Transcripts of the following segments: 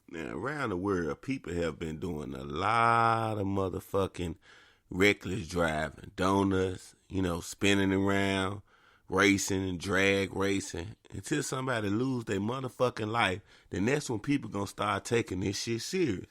Now, around the world, people have been doing a lot of motherfucking reckless driving. Donuts, spinning around, racing and drag racing. Until somebody lose their motherfucking life, then that's when people gonna start taking this shit serious.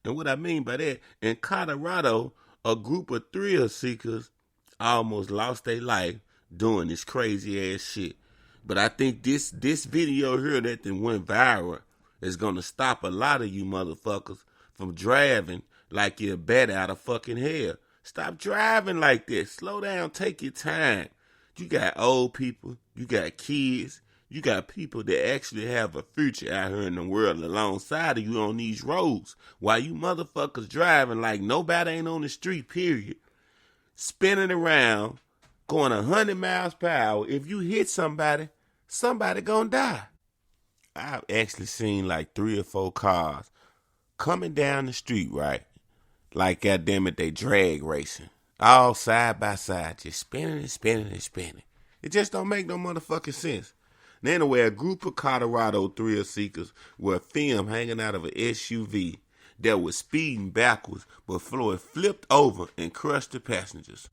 And what I mean by that, in Colorado, a group of thrill seekers almost lost their life doing this crazy ass shit. But I think this video here that then went viral is gonna stop a lot of you motherfuckers from driving like you're a bat out of fucking hell. Stop driving like this. Slow down. Take your time. You got old people. You got kids. You got people that actually have a future out here in the world alongside of you on these roads. While you motherfuckers driving like nobody ain't on the street, period. Spinning around, going 100 miles per hour. If you hit somebody, somebody gonna die. I've actually seen like 3 or 4 cars coming down the street, right? Like, goddamn it, they drag racing. All side by side, just spinning and spinning and spinning. It just don't make no motherfucking sense. Now, anyway, a group of Colorado thrill seekers were filmed hanging out of an SUV that was speeding backwards before it flipped over and crushed the passengers.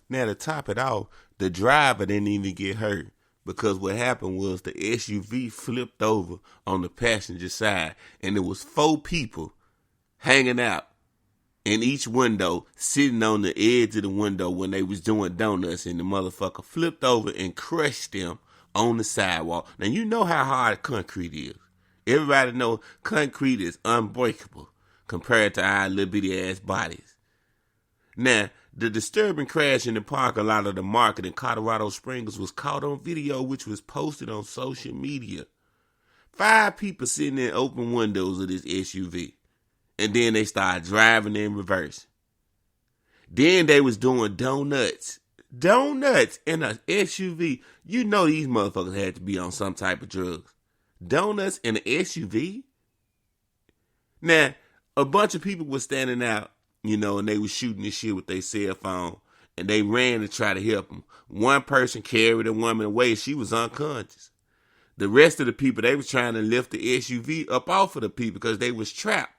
Now, to top it off, the driver didn't even get hurt because what happened was the SUV flipped over on the passenger side and there was 4 people hanging out in each window, sitting on the edge of the window when they was doing donuts, and the motherfucker flipped over and crushed them on the sidewalk. Now, you know how hard concrete is. Everybody know concrete is unbreakable compared to our little bitty ass bodies. Now, the disturbing crash in the parking lot of the market in Colorado Springs was caught on video, which was posted on social media. 5 people sitting in open windows of this SUV. And then they started driving in reverse. Then they was doing donuts. Donuts in a SUV. You know these motherfuckers had to be on some type of drugs. Donuts in an SUV? Now, a bunch of people were standing out, and they was shooting this shit with their cell phone. And they ran to try to help them. One person carried a woman away. She was unconscious. The rest of the people, they was trying to lift the SUV up off of the people because they was trapped.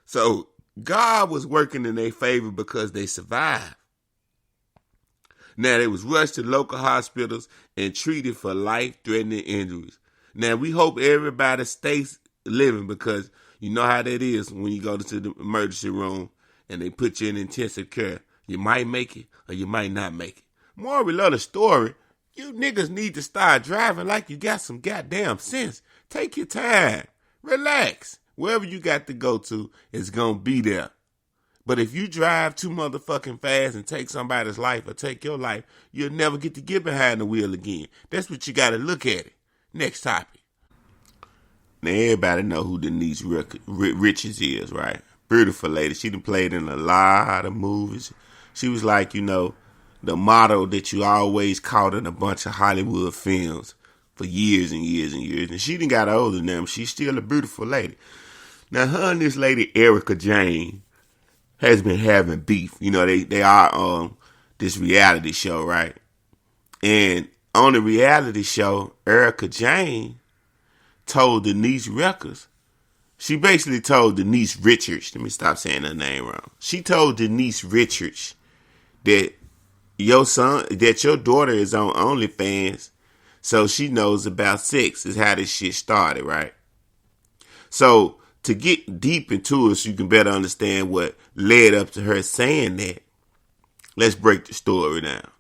So God was working in their favor because they survived. Now they was rushed to local hospitals and treated for life-threatening injuries. Now we hope everybody stays living because you know how that is when you go to the emergency room and they put you in intensive care. You might make it or you might not make it. Moral of the story, you niggas need to start driving like you got some goddamn sense. Take your time. Relax. Wherever you got to go to, it's going to be there. But if you drive too motherfucking fast and take somebody's life or take your life, you'll never get to get behind the wheel again. That's what you got to look at it. Next topic. Now, everybody know who Denise Richards is, right? Beautiful lady. She done played in a lot of movies. She was like, the model that you always caught in a bunch of Hollywood films for years and years and years. And she done got older than them. She's still a beautiful lady. Now, her and this lady, Erika Jayne, has been having beef. They are on this reality show, right? And on the reality show, Erika Jayne told Denise Richards, she basically told Denise Richards, let me stop saying her name wrong. She told Denise Richards that your daughter is on Onlyfans, so she knows about sex, is how this shit started, right? So, to get deep into it so you can better understand what led up to her saying that, let's break the story down.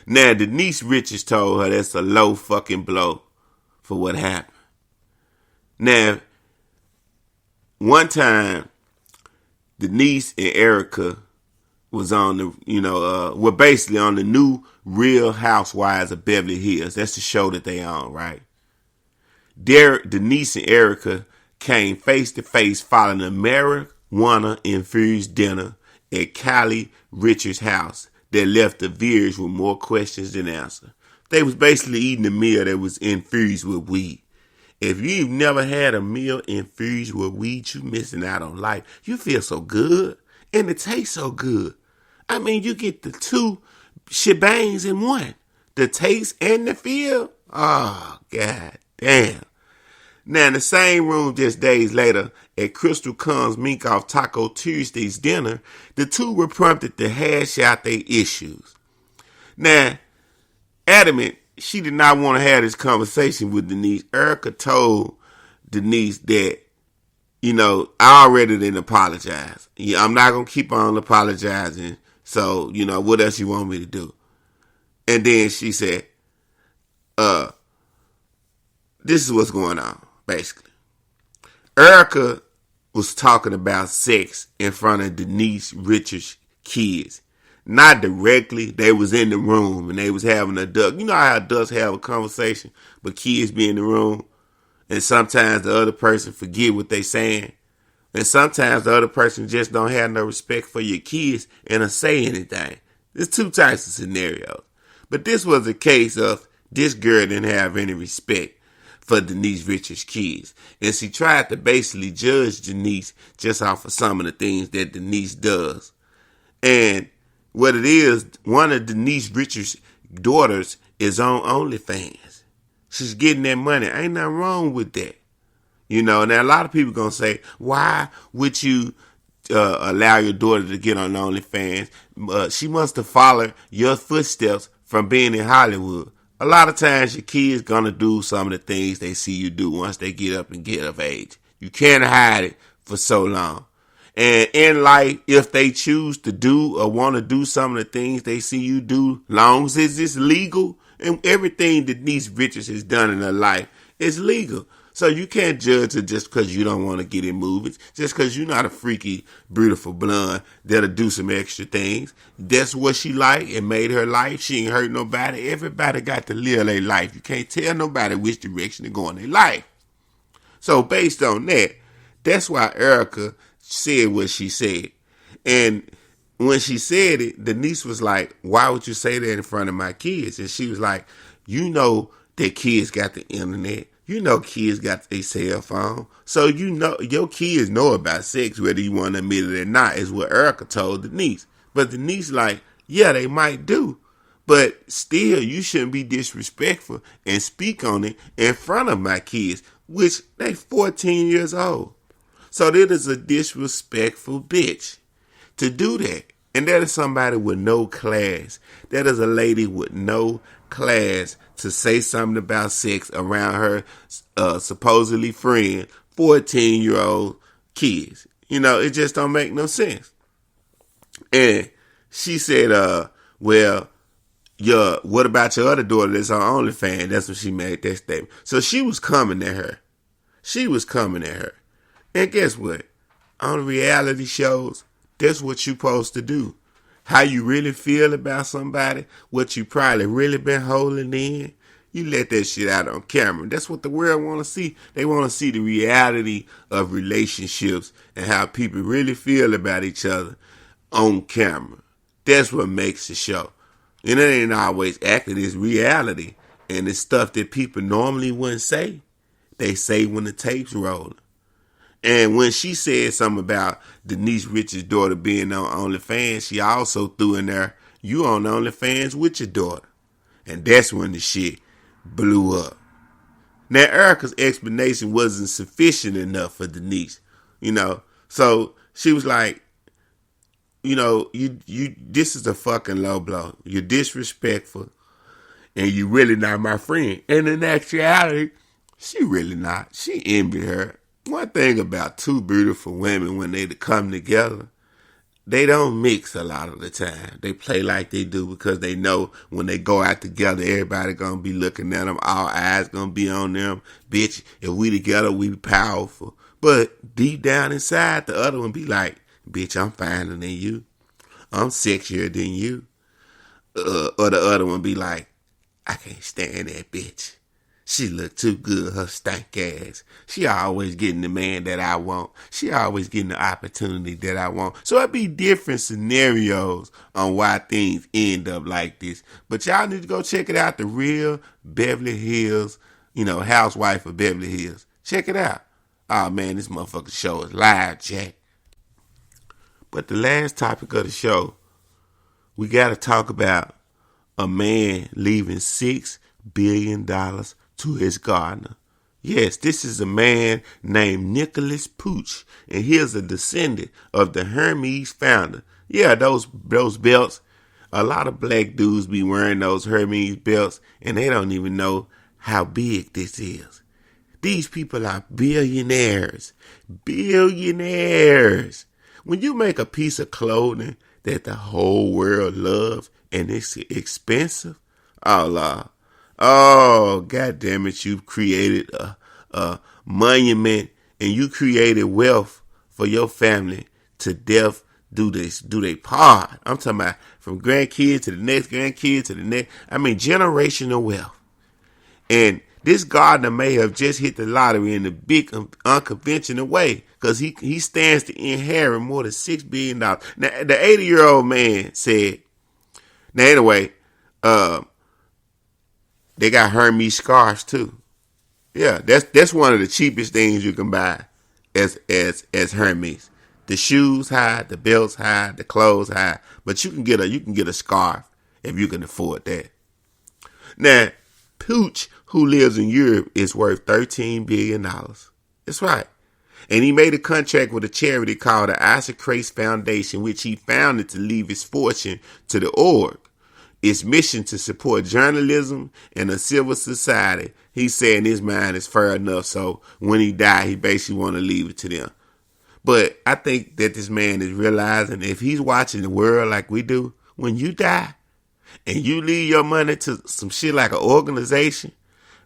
Now, Denise Richards told her that's a low fucking blow for what happened. Now, one time, Denise and Erika was on the, were basically on the new Real Housewives of Beverly Hills. That's the show that they on, right? There, Denise and Erika came face to face following a marijuana-infused dinner at Kylie Richards' house that left the viewers with more questions than answers. They was basically eating a meal that was infused with weed. If you've never had a meal infused with weed, you missing out on life. You feel so good, and it tastes so good. I mean, you get the 2 shebangs in one. The taste and the feel. Oh, god damn. Now, in the same room just days later, at Crystal Khan's Mink Off Taco Tuesday's dinner, the two were prompted to hash out their issues. Now, adamant, she did not want to have this conversation with Denise. Erika told Denise that, I already didn't apologize. Yeah, I'm not going to keep on apologizing. So, what else you want me to do? And then she said, this is what's going on, basically. Erika was talking about sex in front of Denise Richards' kids. Not directly. They was in the room and they was having a duck. You know how adults have a conversation, but kids be in the room. And sometimes the other person forget what they saying. And sometimes the other person just don't have no respect for your kids and don't say anything. There's two types of scenarios. But this was a case of this girl didn't have any respect for Denise Richards' kids. And she tried to basically judge Denise just off of some of the things that Denise does. And what it is, one of Denise Richards' daughters is on Onlyfans. She's getting that money. Ain't nothing wrong with that. Now a lot of people going to say, why would you allow your daughter to get on Onlyfans? She must have followed your footsteps from being in Hollywood. A lot of times your kids going to do some of the things they see you do once they get up and get of age. You can't hide it for so long. And in life, if they choose to do or want to do some of the things they see you do, long as it's legal, and everything Denise Richards has done in her life is legal. So you can't judge her just because you don't want to get in movies, just because you're not a freaky, beautiful blonde that'll do some extra things. That's what she like. It made her life. She ain't hurt nobody. Everybody got to live their life. You can't tell nobody which direction to go in their life. So based on that, that's why Erika said what she said. And when she said it, Denise was like, why would you say that in front of my kids? And she was like, that kids got the internet. Kids got their cell phone. So your kids know about sex, whether you want to admit it or not, is what Erika told Denise. But Denise like, yeah, they might do. But still, you shouldn't be disrespectful and speak on it in front of my kids, which they 14 years old. So that is a disrespectful bitch to do that. And that is somebody with no class. That is a lady with no class to say something about sex around her supposedly friend, 14-year-old kids. It just don't make no sense. And she said, what about your other daughter that's on OnlyFans? That's when she made that statement. So she was coming at her. And guess what? On reality shows, that's what you supposed to do. How you really feel about somebody, what you probably really been holding in, you let that shit out on camera. That's what the world want to see. They want to see the reality of relationships and how people really feel about each other on camera. That's what makes the show. And it ain't always acting, it's reality. And it's stuff that people normally wouldn't say. They say when the tape's rolling. And when she said something about Denise Richards' daughter being on OnlyFans, she also threw in there, you on OnlyFans with your daughter. And that's when the shit blew up. Now, Erika's explanation wasn't sufficient enough for Denise, So she was like, you this is a fucking low blow. You're disrespectful and you really not my friend. And in actuality, she really not. She envied her. One thing about two beautiful women, when they come together, they don't mix a lot of the time. They play like they do because they know when they go out together, everybody gonna be looking at them. All eyes gonna be on them. Bitch, if we together, we powerful. But deep down inside, the other one be like, bitch, I'm finer than you. I'm sexier than you. Or the other one be like, I can't stand that bitch. She look too good, her stank ass. She always getting the man that I want. She always getting the opportunity that I want. So it be different scenarios on why things end up like this. But y'all need to go check it out. The Real Beverly Hills, Housewife of Beverly Hills. Check it out. Oh man, this motherfucking show is live, Jack. But the last topic of the show, we got to talk about a man leaving $6 billion to his gardener. Yes, this is a man named Nicolas Puech, and he is a descendant of the Hermes founder. Yeah, those belts. A lot of black dudes be wearing those Hermes belts, and they don't even know how big this is. These people are billionaires. Billionaires. When you make a piece of clothing that the whole world loves and it's expensive, oh, God damn it, you've created a monument and you created wealth for your family to death do they part. I'm talking about from grandkid to the next grandkid to the next. I mean, generational wealth. And this gardener may have just hit the lottery in a big unconventional way because he stands to inherit more than $6 billion. Now, the 80-year-old man said, now anyway, they got Hermes scarves too. Yeah, that's one of the cheapest things you can buy as Hermes. The shoes high, the belts high, the clothes high, but you can get a scarf if you can afford that. Now, Puech, who lives in Europe, is worth $13 billion. That's right. And he made a contract with a charity called the Isocrates Foundation, which he founded to leave his fortune to the org. Its mission to support journalism and a civil society. He said in his mind is fair enough, so when he died, he basically want to leave it to them. But I think that this man is realizing if he's watching the world like we do, when you die and you leave your money to some shit like an organization,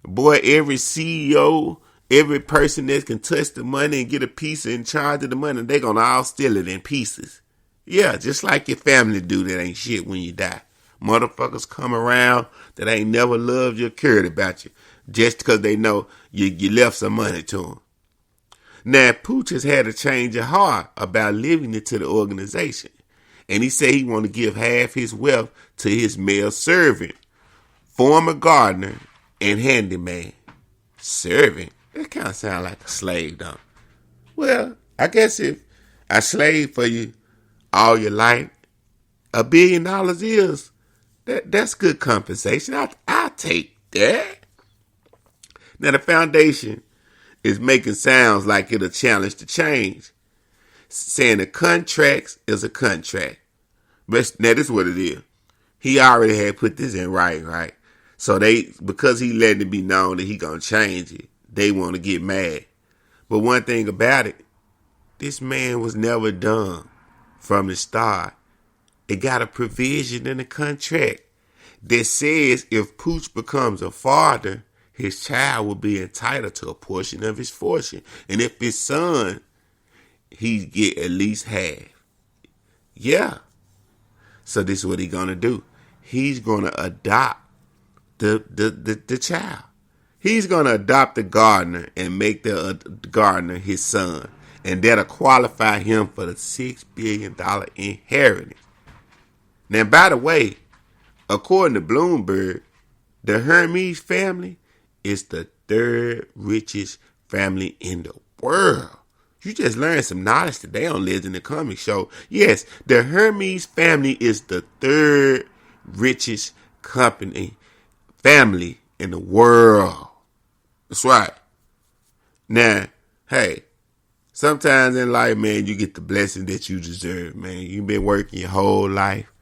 boy, every CEO, every person that can touch the money and get a piece in charge of the money, they gonna all steal it in pieces. Yeah, just like your family do that ain't shit when you die. Motherfuckers come around that ain't never loved you or cared about you just because they know you left some money to them. Now, Puech has had a change of heart about leaving it to the organization. And he said he want to give half his wealth to his male servant, former gardener, and handyman. Servant? That kind of sound like a slave, don't it? Well, I guess if I slave for you all your life, $1 billion is, that's good compensation. I'll take that. Now, the foundation is making sounds like it'll challenge the change, saying a contract is a contract. But now this is what it is. He already had put this in writing, right? So because he letting it be known that he gonna change it, they want to get mad. But one thing about it, this man was never done from the start. It got a provision in the contract that says if Puech becomes a father, his child will be entitled to a portion of his fortune. And if his son, he get at least half. Yeah. So this is what he's going to do. He's going to adopt the child. He's going to adopt the gardener and make the gardener his son. And that'll qualify him for the $6 billion inheritance. Now, by the way, according to Bloomberg, the Hermes family is the third richest family in the world. You just learned some knowledge today on Liz in the Comic Show. Yes, the Hermes family is the third richest family in the world. That's right. Now, hey, sometimes in life, man, you get the blessing that you deserve, man. You've been working your whole life,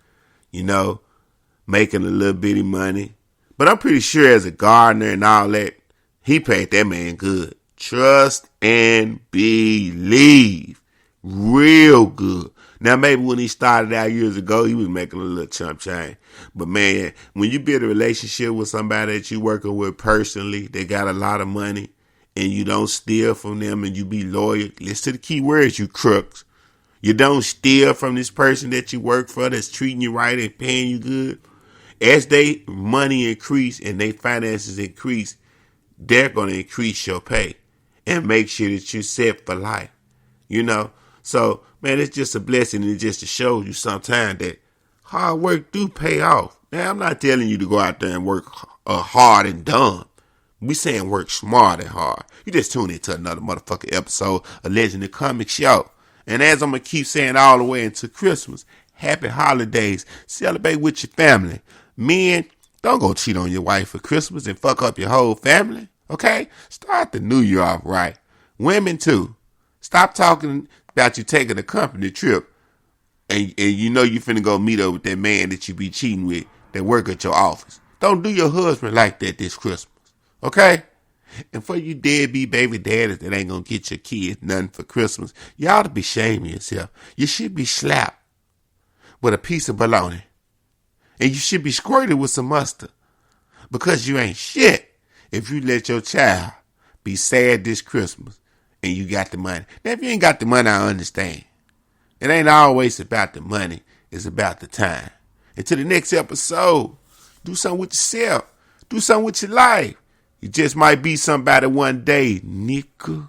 making a little bitty money. But I'm pretty sure as a gardener and all that, he paid that man good. Trust and believe. Real good. Now, maybe when he started out years ago, he was making a little chump change. But, man, when you build a relationship with somebody that you're working with personally, they got a lot of money, and you don't steal from them and you be loyal. Listen to the key words, you crooks. You don't steal from this person that you work for that's treating you right and paying you good. As they money increase and their finances increase, they're going to increase your pay and make sure that you're set for life. So, man, it's just a blessing and just to show you sometimes that hard work do pay off. Now, I'm not telling you to go out there and work hard and dumb. We saying work smart and hard. You just tune into another motherfucking episode of Legend of Comic Show. And as I'm going to keep saying all the way into Christmas, happy holidays. Celebrate with your family. Men, don't go cheat on your wife for Christmas and fuck up your whole family. Okay? Start the new year off right. Women too. Stop talking about you taking a company trip and you know you finna go meet up with that man that you be cheating with that work at your office. Don't do your husband like that this Christmas. Okay? And for you deadbeat baby daddies that ain't gonna get your kids nothing for Christmas, you ought to be shaming yourself. You should be slapped with a piece of bologna. And you should be squirted with some mustard. Because you ain't shit if you let your child be sad this Christmas and you got the money. Now, if you ain't got the money, I understand. It ain't always about the money. It's about the time. Until the next episode, do something with yourself. Do something with your life. You just might be somebody one day, nigga.